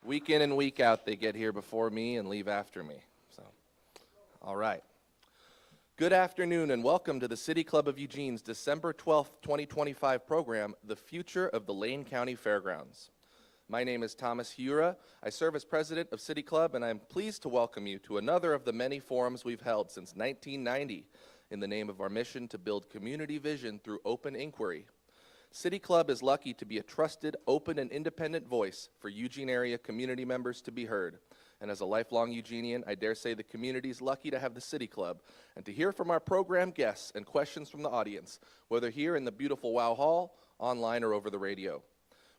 Week in and week out, they get here before me and leave after me. So, all right. Good afternoon and welcome to the City Club of Eugene's December 12th, 2025 program, The Future of the Lane County Fairgrounds. My name is Thomas Hura. I serve as president of City Club, and I'm pleased to welcome you to another of the many forums we've held since 1990 in the name of our mission to build community vision through open inquiry. City Club is lucky to be a trusted, open, and independent voice for Eugene area community members to be heard. And as a lifelong Eugenian, I dare say the community is lucky to have the City Club and to hear from our program guests and questions from the audience, whether here in the beautiful Wow Hall, online, or over the radio.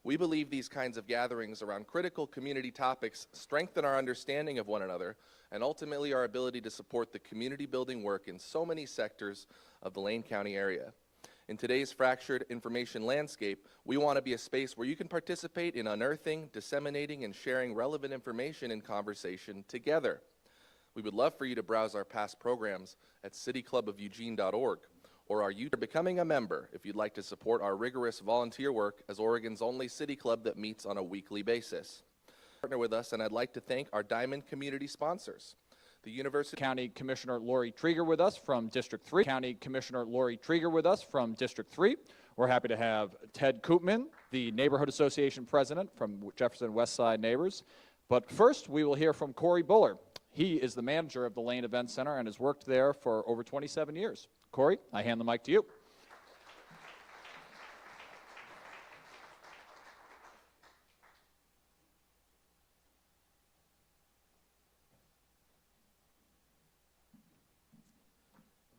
We believe these kinds of gatherings around critical community topics strengthen our understanding of one another and ultimately our ability to support the community building work in so many sectors of the Lane County area. In today's fractured information landscape, we want to be a space where you can participate in unearthing, disseminating, and sharing relevant information and conversation together. We would love for you to browse our past programs at cityclubofeugene.org or are you becoming a member if you'd like to support our rigorous volunteer work as Oregon's only city club that meets on a weekly basis. Partner with us, and I'd like to thank our Diamond community sponsors. The University County Commissioner Lori Trieger with us from District 3. County Commissioner Lori Trieger with us from District 3. We're happy to have Ted Koopman, the Neighborhood Association President from Jefferson Westside Neighbors. But first, we will hear from Corey Buller. He is the manager of the Lane Event Center and has worked there for over 27 years. Corey, I hand the mic to you.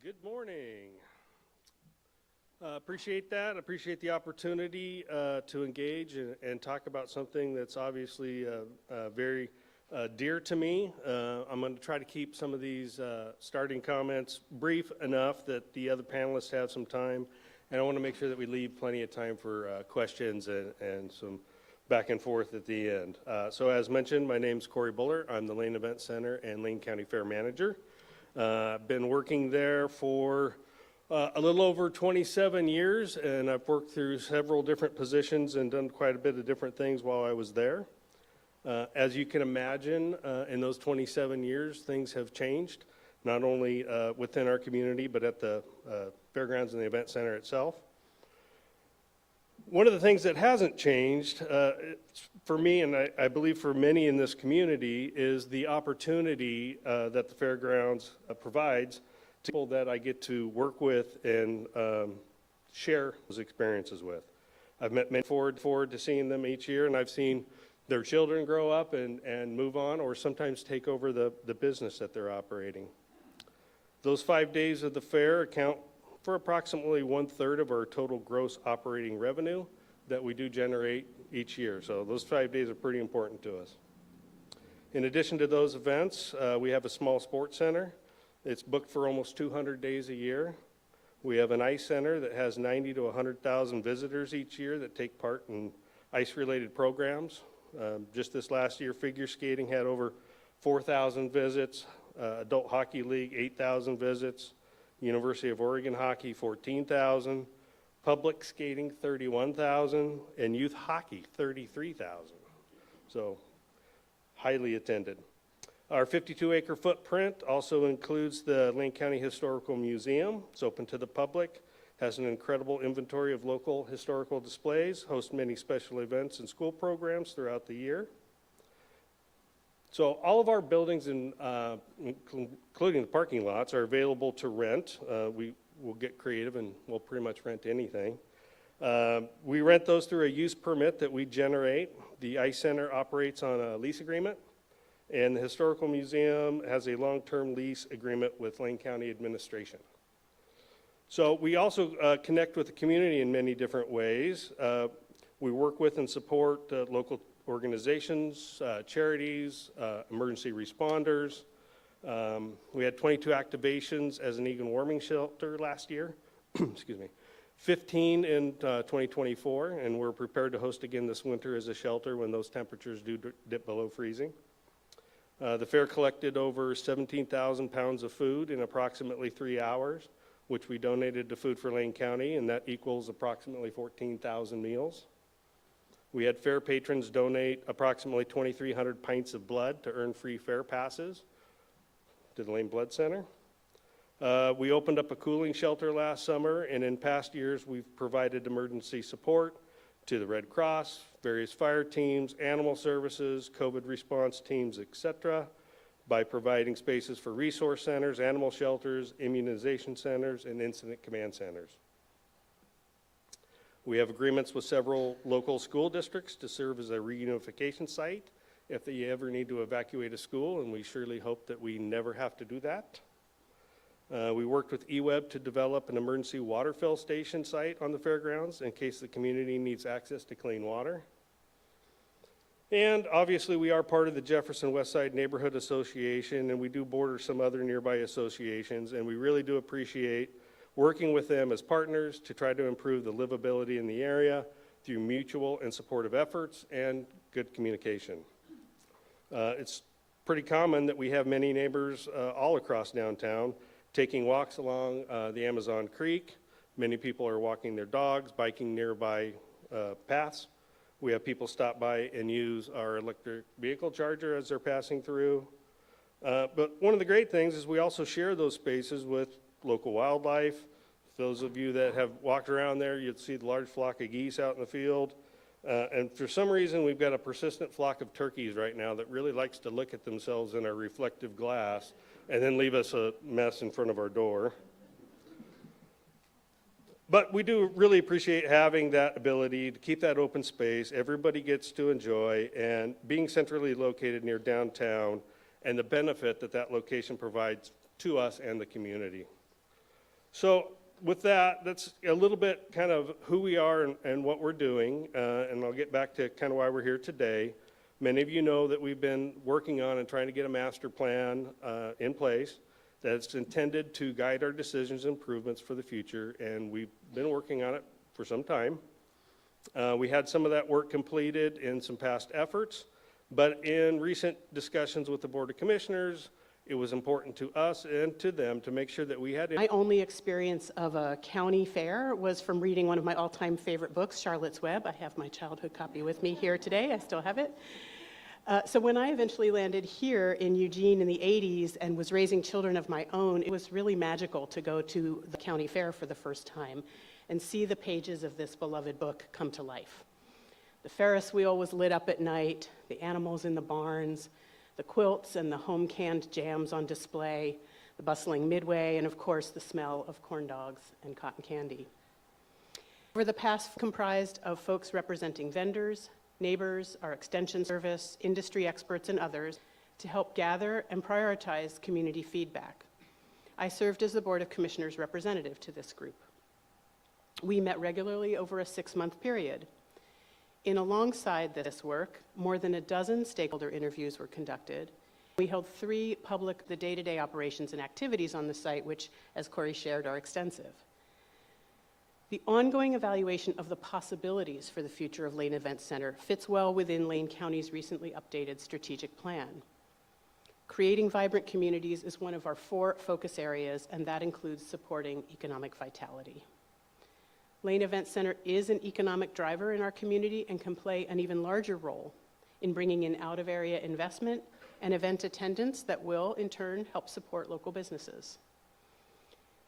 Good morning. Appreciate that. Appreciate the opportunity to engage and talk about something that's obviously very dear to me. I'm going to try to keep some of these starting comments brief enough that the other panelists have some time, and I want to make sure that we leave plenty of time for questions and some back and forth at the end. So as mentioned, my name's Corey Buller. I'm the Lane Event Center and Lane County Fair Manager. I've been working there for a little over 27 years, and I've worked through several different positions and done quite a bit of different things while I was there. As you can imagine, in those 27 years, things have changed, not only within our community, but at the Fairgrounds and the Event Center itself. One of the things that hasn't changed for me, and I believe for many in this community, is the opportunity that the Fairgrounds provides to people that I get to work with and share those experiences with. I've met many forward to seeing them each year, and I've seen their children grow up and move on or sometimes take over the business that they're operating. Those 5 days of the fair account for approximately 1/3 of our total gross operating revenue that we do generate each year. So those 5 days are pretty important to us. In addition to those events, we have a small sports center. It's booked for almost 200 days a year. We have an ice center that has 90 to 100,000 visitors each year that take part in ice-related programs. Just this last year, figure skating had over 4,000 visits, Adult Hockey League, 8,000 visits, University of Oregon Hockey, 14,000, public skating, 31,000, and youth hockey, 33,000. So highly attended. Our 52-acre footprint also includes the Lane County Historical Museum. It's open to the public, has an incredible inventory of local historical displays, hosts many special events and school programs throughout the year. So all of our buildings, including the parking lots, are available to rent. We will get creative and we'll pretty much rent anything. We rent those through a use permit that we generate. The Ice Center operates on a lease agreement, and the Historical Museum has a long-term lease agreement with Lane County Administration. So we also connect with the community in many different ways. We work with and support local organizations, charities, emergency responders. We had 22 activations as an Egan warming shelter last year, excuse me, 15 in 2024, and we're prepared to host again this winter as a shelter when those temperatures do dip below freezing. The fair collected over 17,000 pounds of food in approximately 3 hours, which we donated to Food for Lane County, and that equals approximately 14,000 meals. We had fair patrons donate approximately 2,300 pints of blood to earn free fair passes to the Lane Blood Center. We opened up a cooling shelter last summer, and in past years, we've provided emergency support to the Red Cross, various fire teams, animal services, COVID response teams, etc., by providing spaces for resource centers, animal shelters, immunization centers, and incident command centers. We have agreements with several local school districts to serve as a reunification site if they ever need to evacuate a school, and we surely hope that we never have to do that. We worked with eWeb to develop an emergency water fill station site on the fairgrounds in case the community needs access to clean water. And obviously, we are part of the Jefferson Westside Neighborhood Association, and we do border some other nearby associations, and we really do appreciate working with them as partners to try to improve the livability in the area through mutual and supportive efforts and good communication. It's pretty common that we have many neighbors all across downtown taking walks along the Amazon Creek. Many people are walking their dogs, biking nearby paths. We have people stop by and use our electric vehicle charger as they're passing through. But one of the great things is we also share those spaces with local wildlife. Those of you that have walked around there, you'd see the large flock of geese out in the field. And for some reason, we've got a persistent flock of turkeys right now that really likes to look at themselves in our reflective glass and then leave us a mess in front of our door. But we do really appreciate having that ability to keep that open space everybody gets to enjoy, and being centrally located near downtown and the benefit that that location provides to us and the community. So with that, that's a little bit kind of who we are and what we're doing, and I'll get back to kind of why we're here today. Many of you know that we've been working on and trying to get a master plan in place that's intended to guide our decisions and improvements for the future, and we've been working on it for some time. We had some of that work completed in some past efforts, but in recent discussions with the Board of Commissioners, it was important to us and to them to make sure that we had. My only experience of a county fair was from reading one of my all-time favorite books, Charlotte's Web. I have my childhood copy with me here today. I still have it. So when I eventually landed here in Eugene in the 80s and was raising children of my own, it was really magical to go to the county fair for the first time and see the pages of this beloved book come to life. The Ferris wheel was lit up at night, the animals in the barns, the quilts and the home-canned jams on display, the bustling midway, and of course the smell of corn dogs and cotton candy. Over the past, comprised of folks representing vendors, neighbors, our extension service, industry experts, and others to help gather and prioritize community feedback. I served as the Board of Commissioners representative to this group. We met regularly over a 6-month period. Alongside this work, more than a dozen stakeholder interviews were conducted. We held 3 public, the day-to-day operations and activities on the site, which, as Corey shared, are extensive. The ongoing evaluation of the possibilities for the future of Lane Event Center fits well within Lane County's recently updated strategic plan. Creating vibrant communities is one of our 4 focus areas, and that includes supporting economic vitality. Lane Event Center is an economic driver in our community and can play an even larger role in bringing in out-of-area investment and event attendance that will, in turn, help support local businesses.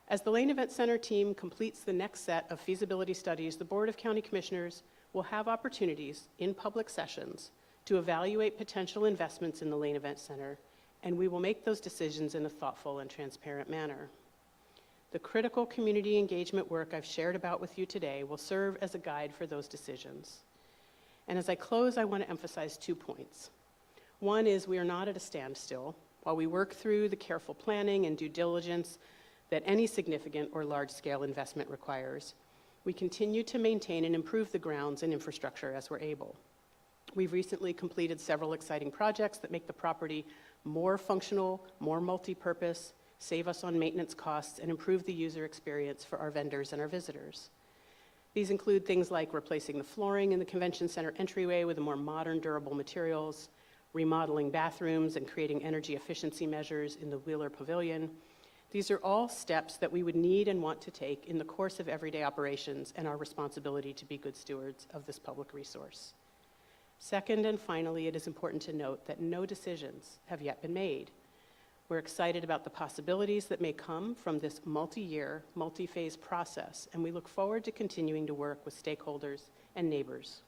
As the Lane Event Center team completes the next set of feasibility studies, the Board of County Commissioners will have opportunities in public sessions to evaluate potential investments in the Lane Event Center, and we will make those decisions in a thoughtful and transparent manner. The critical community engagement work I've shared about with you today will serve as a guide for those decisions. And as I close, I want to emphasize 2 points. One is we are not at a standstill. While we work through the careful planning and due diligence that any significant or large-scale investment requires, we continue to maintain and improve the grounds and infrastructure as we're able. We've recently completed several exciting projects that make the property more functional, more multi-purpose, save us on maintenance costs, and improve the user experience for our vendors and our visitors. These include things like replacing the flooring in the convention center entryway with more modern, durable materials, remodeling bathrooms and creating energy efficiency measures in the Wheeler Pavilion. These are all steps that we would need and want to take in the course of everyday operations and our responsibility to be good stewards of this public resource. Second and finally, it is important to note that no decisions have yet been made. We're excited about the possibilities that may come from this multi-year, multi-phase process, and we look forward to continuing to work with stakeholders and neighbors.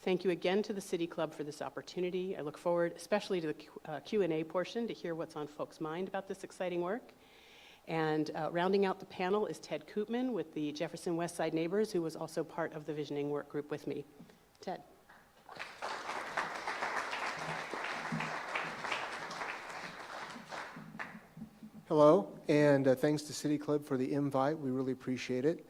Thank you again to the City Club for this opportunity. I look forward, especially to the Q&A portion, to hear what's on folks' mind about this exciting work. And rounding out the panel is Ted Koopman with the Jefferson Westside Neighbors, who was also part of the visioning work group with me. Ted. Hello, and thanks to City Club for the invite. We really appreciate it.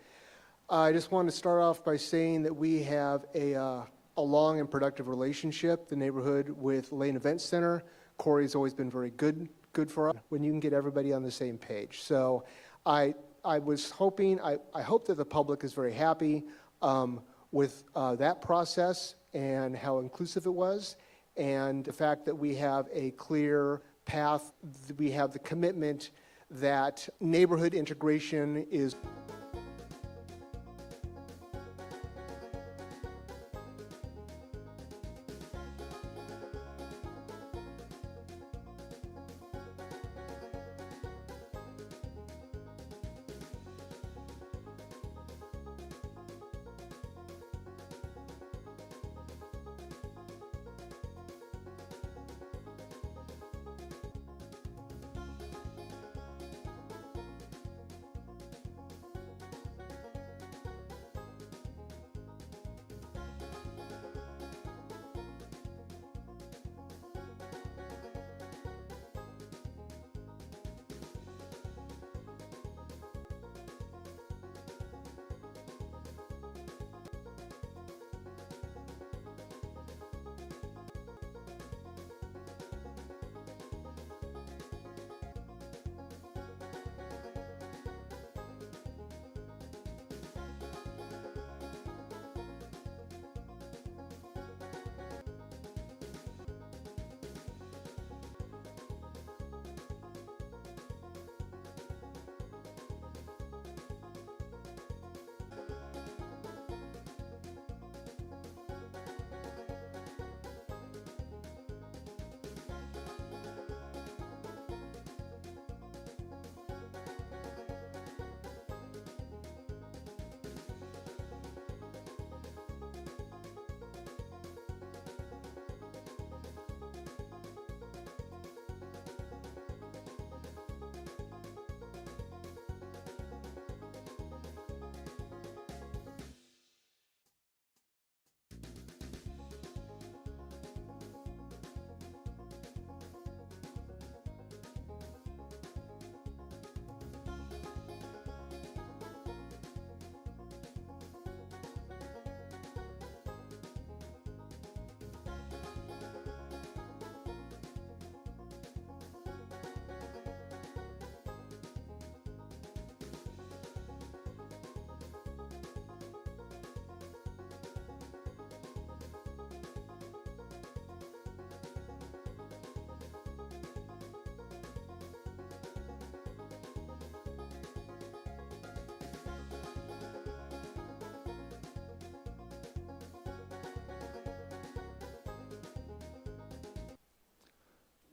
I just want to start off by saying that we have a long and productive relationship, the neighborhood, with Lane Event Center. Corey's always been very good for us when you can get everybody on the same page. So I was hoping, I hope that the public is very happy with that process and how inclusive it was, and the fact that we have a clear path. We have the commitment that neighborhood integration is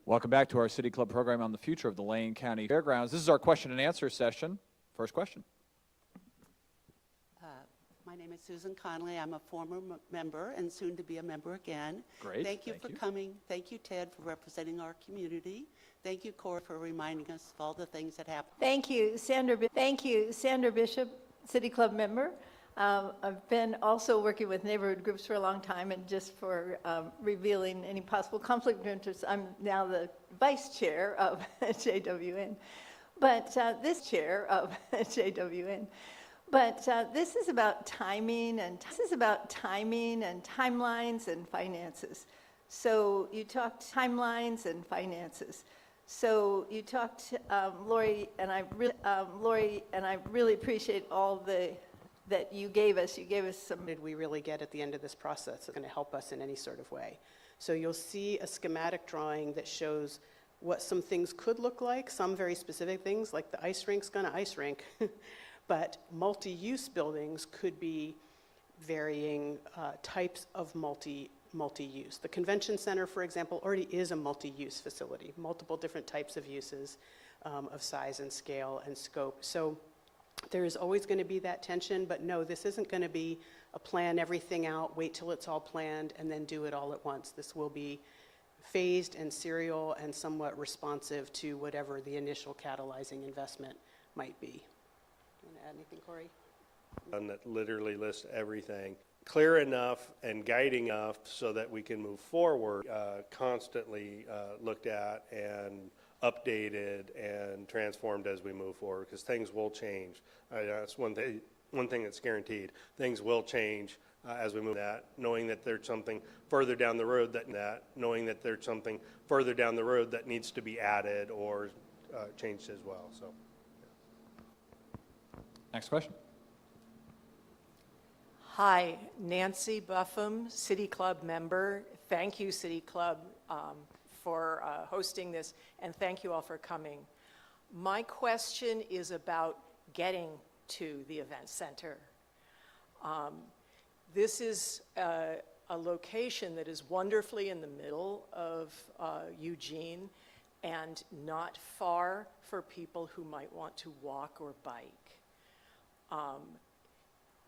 Welcome back to our City Club program on the future of the Lane County Fairgrounds. This is our question and answer session. First question. My name is Susan Connolly. I'm a former member and soon to be a member again. Great. Thank you for coming. Thank you, Ted, for representing our community. Thank you, Corey, for reminding us of all the things that happened. Thank you, Sandra. Thank you, Sandra Bishop, City Club member. I've been also working with neighborhood groups for a long time, and just for revealing any possible conflict of interest, I'm now the vice chair of JWN. But this chair of JWN. But this is about timing and timelines and finances. So you talked timelines and finances. So you talked, Lori, and I really appreciate all that you gave us. You gave us some. Did we really get at the end of this process that's going to help us in any sort of way? So you'll see a schematic drawing that shows what some things could look like, some very specific things, like the ice rink's going to ice rink. But multi-use buildings could be varying types of multi-use. The convention center, for example, already is a multi-use facility, multiple different types of uses of size and scale and scope. So there is always going to be that tension, but no, this isn't going to be a plan everything out, wait till it's all planned, and then do it all at once. This will be phased and serial and somewhat responsive to whatever the initial catalyzing investment might be. You want to add anything, Corey? And that literally lists everything. Clear enough and guiding enough so that we can move forward, constantly looked at and updated and transformed as we move forward, because things will change. That's one thing that's guaranteed. Things will change as we move that, knowing that there's something further down the road knowing that there's something further down the road that needs to be added or changed as well. So, Next question. Hi, Nancy Buffum, City Club member. Thank you, City Club, for hosting this, and thank you all for coming. My question is about getting to the event center. This is a location that is wonderfully in the middle of Eugene and not far for people who might want to walk or bike.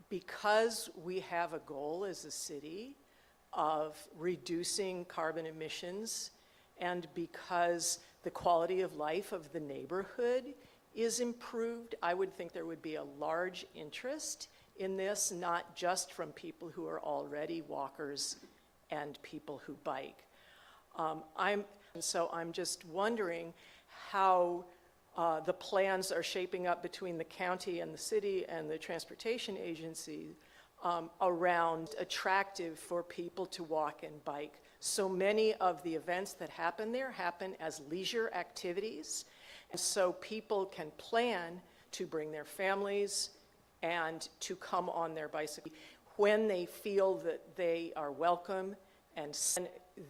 Because we have a goal as a city of reducing carbon emissions, and because the quality of life of the neighborhood is improved, I would think there would be a large interest in this, not just from people who are already walkers and people who bike. So I'm just wondering how the plans are shaping up between the county and the city and the transportation agency around attractive for people to walk and bike. So many of the events that happen there happen as leisure activities, and so people can plan to bring their families and to come on their bicycle when they feel that they are welcome. And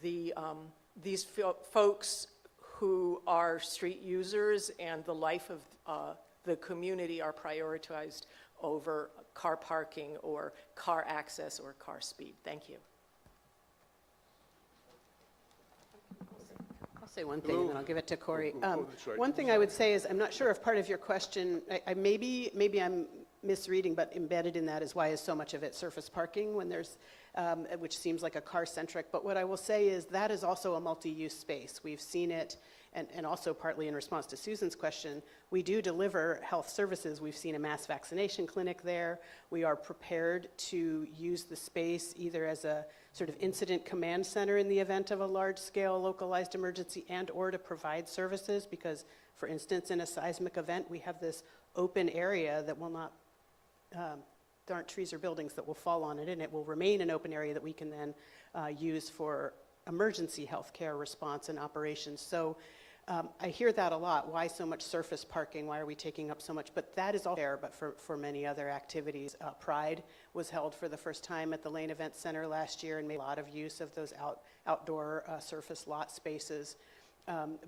these folks who are street users and the life of the community are prioritized over car parking or car access or car speed. Thank you. I'll say one thing and then I'll give it to Corey. One thing I would say is, I'm not sure if part of your question, maybe I'm misreading, but embedded in that is why is so much of it surface parking when there's, which seems like a car-centric. But what I will say is that is also a multi-use space. We've seen it, and also partly in response to Susan's question, we do deliver health services. We've seen a mass vaccination clinic there. We are prepared to use the space either as a sort of incident command center in the event of a large-scale localized emergency and or to provide services because, for instance, in a seismic event, we have this open area that will not, there aren't trees or buildings that will fall on it, and it will remain an open area that we can then use for emergency healthcare response and operations. So I hear that a lot. Why so much surface parking? Why are we taking up so much? But that is all there, but for many other activities. Pride was held for the first time at the Lane Event Center last year and made a lot of use of those outdoor surface lot spaces.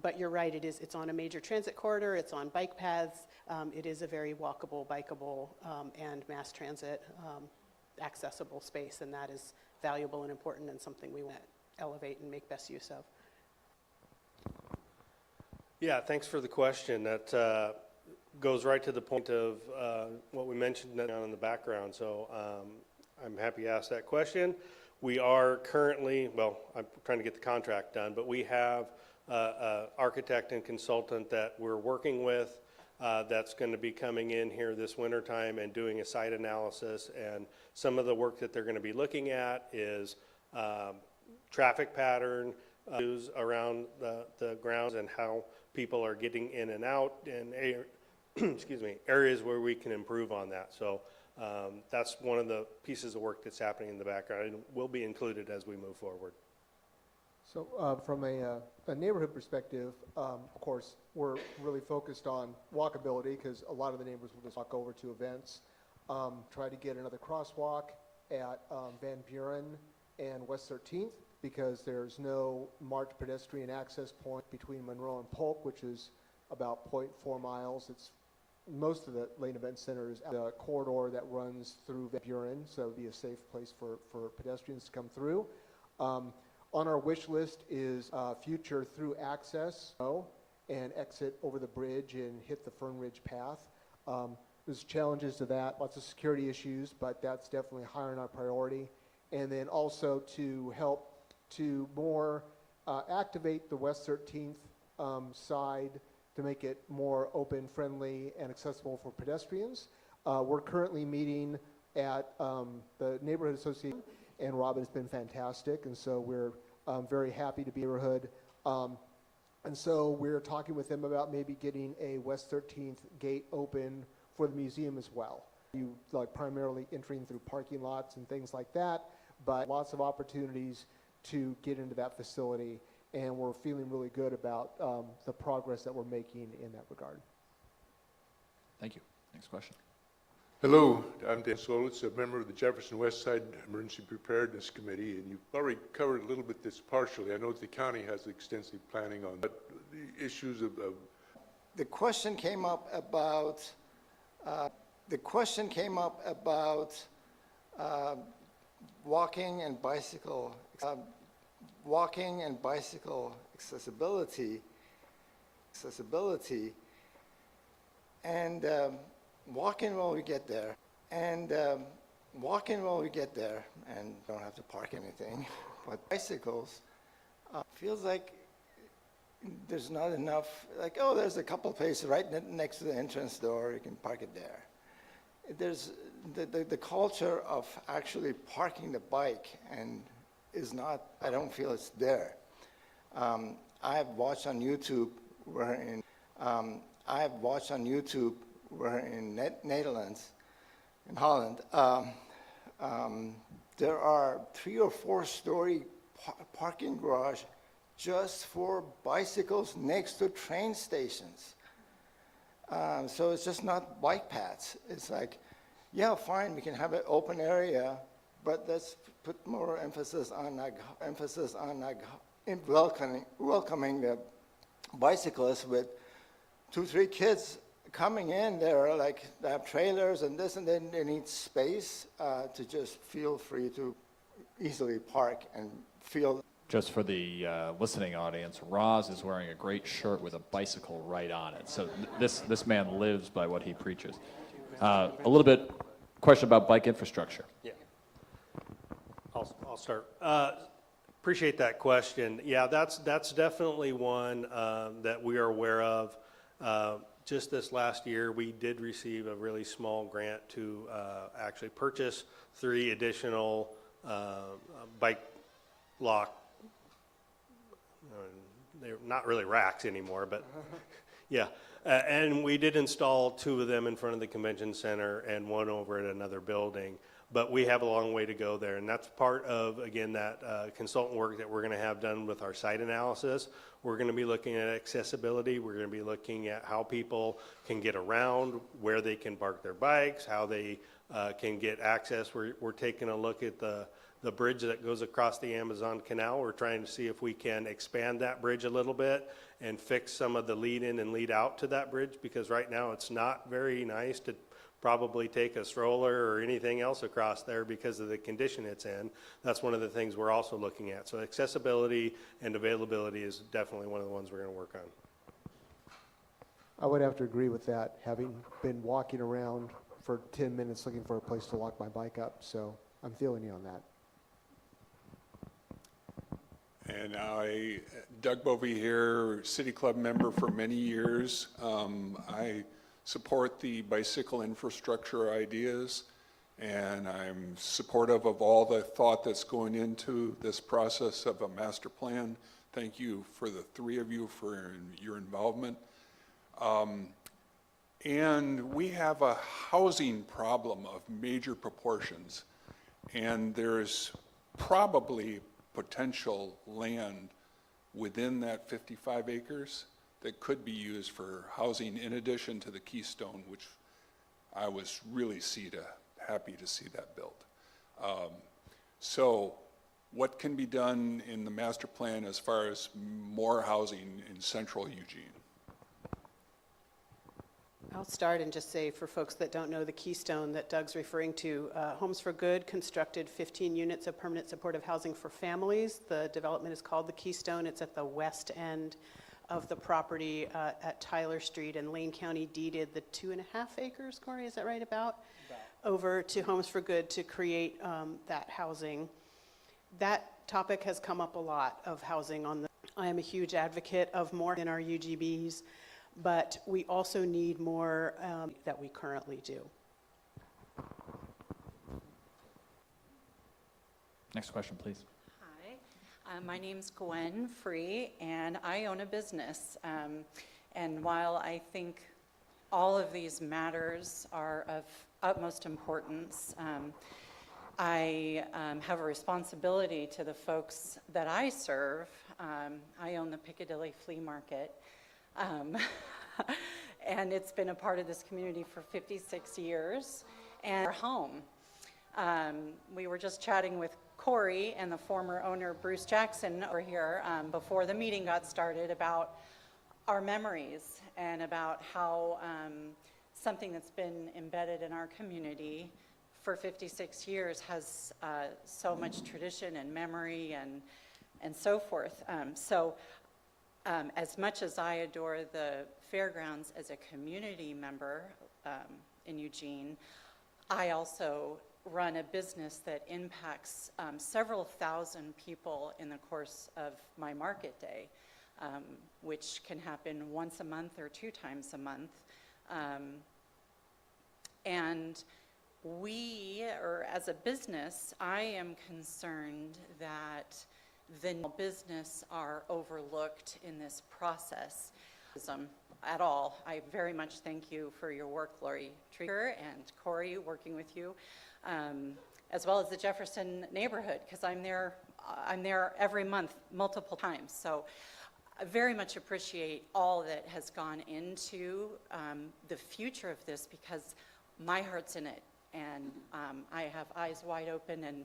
But you're right, it's on a major transit corridor, it's on bike paths, it is a very walkable, bikeable, and mass transit accessible space, and that is valuable and important and something we want to elevate and make best use of. yeah, thanks for the question. That goes right to the point of what we mentioned down in the background. So I'm happy you asked that question. We are currently, well, I'm trying to get the contract done, but we have architect and consultant that we're working with that's going to be coming in here this wintertime and doing a site analysis. And some of the work that they're going to be looking at is traffic pattern around the grounds and how people are getting in and out, and excuse me, areas where we can improve on that. So that's one of the pieces of work that's happening in the background and will be included as we move forward. So from a neighborhood perspective, of course, we're really focused on walkability because a lot of the neighbors will just walk over to events. Try to get another crosswalk at Van Buren and West 13th because there's no marked pedestrian access point between Monroe and Polk, which is about 0.4 miles. It's most of the Lane Event Center is the corridor that runs through Van Buren, so it would be a safe place for pedestrians to come through. On our wish list is future through access and exit over the bridge and hit the Fern Ridge path. There's challenges to that, lots of security issues, but that's definitely higher on our priority. And then also to help to more activate the West 13th side to make it more open, friendly, and accessible for pedestrians. We're currently meeting at the Neighborhood Association, and Robin's been fantastic, and so we're very happy to be in the neighborhood. And so we're talking with them about maybe getting a West 13th gate open for the museum as well. You like primarily entering through parking lots and things like that, but lots of opportunities to get into that facility, and we're feeling really good about the progress that we're making in that regard. Thank you. Next question. Hello, I'm Dan Solitz, a member of the Jefferson West Side Emergency Preparedness Committee, and you've already covered a little bit this partially. I know the county has extensive planning on but the issues of The question came up about walking and bicycle accessibility, and walking while we get there, and don't have to park anything. But bicycles, feels like there's not enough, like, oh, there's a couple places right next to the entrance door, you can park it there. There's the culture of actually parking the bike and is not, I don't feel it's there. I've watched on YouTube where in Netherlands, in Holland, there are 3 or 4 story parking garage just for bicycles next to train stations. So it's just not bike paths. It's like, yeah, fine, we can have an open area, but let's put more emphasis on welcoming the bicyclists with 2, 3 kids coming in. They're like, they have trailers and this, and then they need space to just feel free to easily park and feel. Just for the listening audience, Roz is wearing a great shirt with a bicycle right on it. So this man lives by what he preaches. A little bit question about bike infrastructure. Yeah. I'll start. Appreciate that question. Yeah, that's definitely one that we are aware of. Just this last year, we did receive a really small grant to actually purchase 3 additional bike lock. They're not really racks anymore, but yeah. And we did install 2 of them in front of the convention center and 1 over at another building. But we have a long way to go there, and that's part of, again, that consultant work that we're going to have done with our site analysis. We're going to be looking at accessibility. We're going to be looking at how people can get around, where they can park their bikes, how they can get access. We're taking a look at the bridge that goes across the Amazon Canal. We're trying to see if we can expand that bridge a little bit and fix some of the lead in and lead out to that bridge, because right now it's not very nice to probably take a stroller or anything else across there because of the condition it's in. That's one of the things we're also looking at. So accessibility and availability is definitely one of the ones we're going to work on. I would have to agree with that, having been walking around for 10 minutes looking for a place to lock my bike up, so I'm feeling you on that. And Doug Bovee here, City Club member for many years. I support the bicycle infrastructure ideas, and I'm supportive of all the thought that's going into this process of a master plan. Thank you for the 3 of you for your involvement. And we have a housing problem of major proportions, and there's probably potential land within that 55 acres that could be used for housing in addition to the Keystone, which I was really happy to see that built. So what can be done in the master plan as far as more housing in central Eugene? I'll start and just say for folks that don't know the Keystone that Doug's referring to, Homes for Good constructed 15 units of permanent supportive housing for families. The development is called the Keystone. It's at the west end of the property at Tyler Street, and Lane County deeded the 2.5 acres, Corey, is that right, about? Over to Homes for Good to create that housing. That topic has come up a lot, of housing on the, I am a huge advocate of more in our UGBs, but we also need more that we currently do. Next question, please. Hi, my name's Gwen Free, and I own a business. And while I think all of these matters are of utmost importance, I have a responsibility to the folks that I serve. I own the Piccadilly Flea Market. And it's been a part of this community for 56 years, and our home. We were just chatting with Corey and the former owner, Bruce Jackson, over here before the meeting got started about our memories and about how something that's been embedded in our community for 56 years has so much tradition and memory and so forth. As much as I adore the Fairgrounds as a community member in Eugene, I also run a business that impacts several thousand people in the course of my market day, which can happen once a month or 2 times a month. And we, or as a business, I am concerned that the business are overlooked in this process at all. I very much thank you for your work, Lori Trieger and Corey, working with you, as well as the Jefferson neighborhood, because I'm there every month, multiple times. So I very much appreciate all that has gone into the future of this, because my heart's in it, and I have eyes wide open, and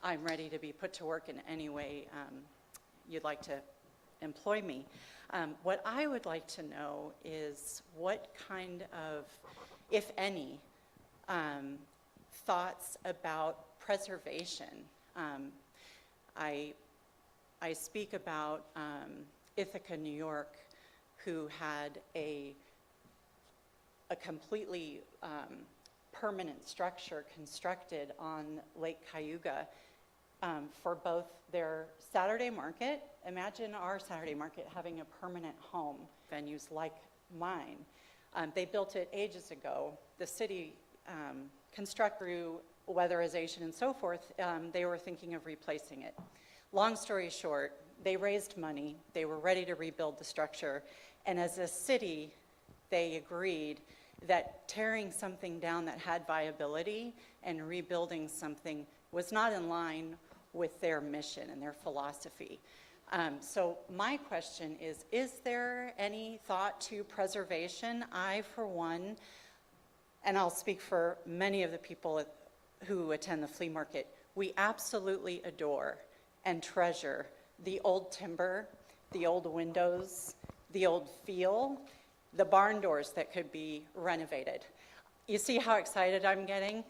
I'm ready to be put to work in any way you'd like to employ me. What I would like to know is what kind of, if any, thoughts about preservation. I speak about Ithaca, New York, who had a completely permanent structure constructed on Lake Cayuga for both their Saturday market. Imagine our Saturday market having a permanent home, venues like mine. They built it ages ago. The city construct through weatherization and so forth, they were thinking of replacing it. Long story short, they raised money, they were ready to rebuild the structure, and as a city, they agreed that tearing something down that had viability and rebuilding something was not in line with their mission and their philosophy. So my question is there any thought to preservation? I, for one, and I'll speak for many of the people who attend the flea market, we absolutely adore and treasure the old timber, the old windows, the old feel, the barn doors that could be renovated. You see how excited I'm getting?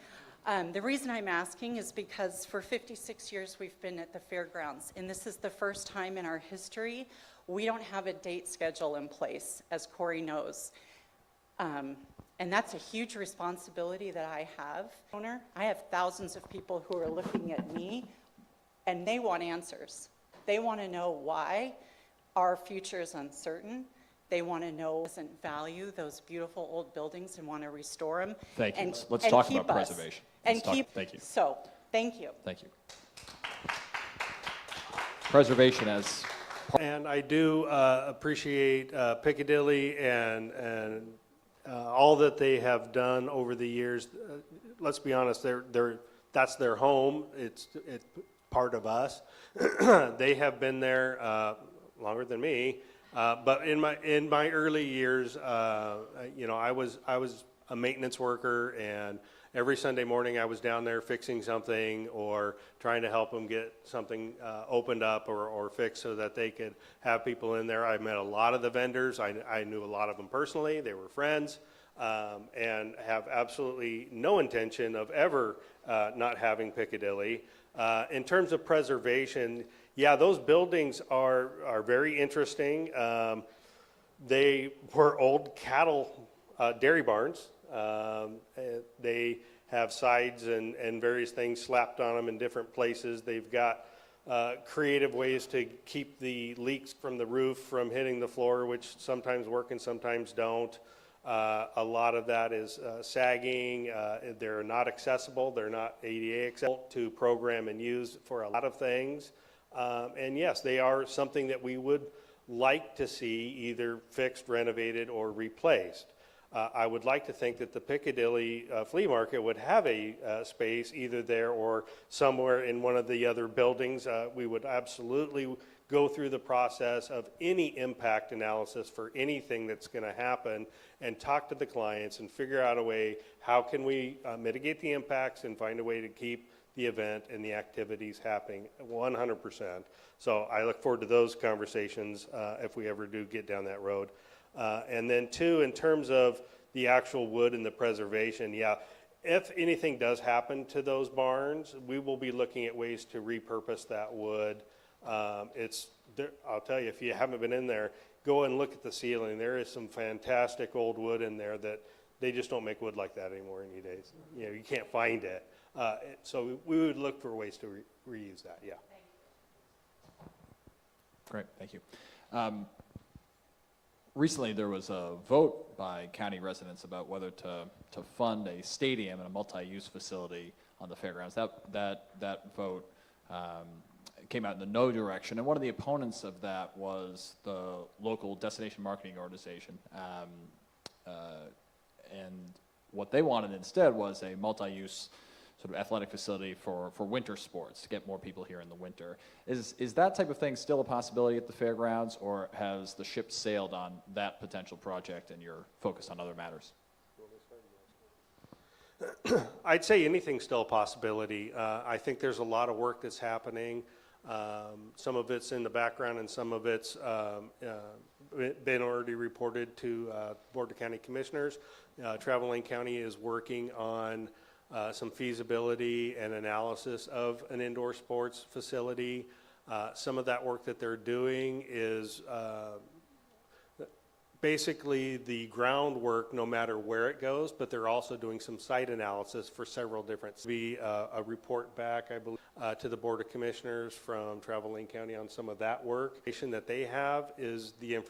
The reason I'm asking is because for 56 years we've been at the Fairgrounds, and this is the first time in our history we don't have a date schedule in place, as Corey knows. And that's a huge responsibility that I have. I have thousands of people who are looking at me, and they want answers. They want to know why our future is uncertain. They want to know doesn't value those beautiful old buildings and want to restore them. Thank you. And, Let's and talk keep about us. preservation. And Thank you. So, thank you. Thank you. Preservation as And I do appreciate Piccadilly and all that they have done over the years. Let's be honest, that's their home. It's part of us. They have been there longer than me. But in my early years, I was a maintenance worker, and every Sunday morning I was down there fixing something or trying to help them get something opened up or fixed so that they could have people in there. I met a lot of the vendors. I knew a lot of them personally. They were friends. and have absolutely no intention of ever not having Piccadilly. In terms of preservation, yeah, those buildings are very interesting. They were old cattle dairy barns. They have sides and various things slapped on them in different places. They've got creative ways to keep the leaks from the roof from hitting the floor, which sometimes work and sometimes don't. A lot of that is sagging. They're not accessible. They're not ADA accessible to program and use for a lot of things. And yes, they are something that we would like to see either fixed, renovated, or replaced. I would like to think that the Piccadilly flea market would have a space either there or somewhere in one of the other buildings. We would absolutely go through the process of any impact analysis for anything that's going to happen and talk to the clients and figure out a way, how can we mitigate the impacts and find a way to keep the event and the activities happening 100%. So I look forward to those conversations if we ever do get down that road. And then two, in terms of the actual wood and the preservation, yeah, if anything does happen to those barns, we will be looking at ways to repurpose that wood. I'll tell you, if you haven't been in there, go and look at the ceiling. There is some fantastic old wood in there that they just don't make wood like that anymore any days. You know, you can't find it. So we would look for ways to reuse that, yeah. Great, thank you. Recently, there was a vote by county residents about whether to fund a stadium and a multi-use facility on the fairgrounds. That vote came out in the no direction, and one of the opponents of that was the local destination marketing organization. And what they wanted instead was a multi-use sort of athletic facility for winter sports to get more people here in the winter. Is that type of thing still a possibility at the fairgrounds, or has the ship sailed on that potential project and you're focused on other matters? I'd say anything's still a possibility. I think there's a lot of work that's happening. Some of it's in the background and some of it's been already reported to Board of County Commissioners. Travel Lane County is working on some feasibility and analysis of an indoor sports facility. Some of that work that they're doing is basically the groundwork no matter where it goes, but they're also doing some site analysis for several different, a report back, I believe, to the Board of Commissioners from Travel Lane County on some of that work. That they have is the information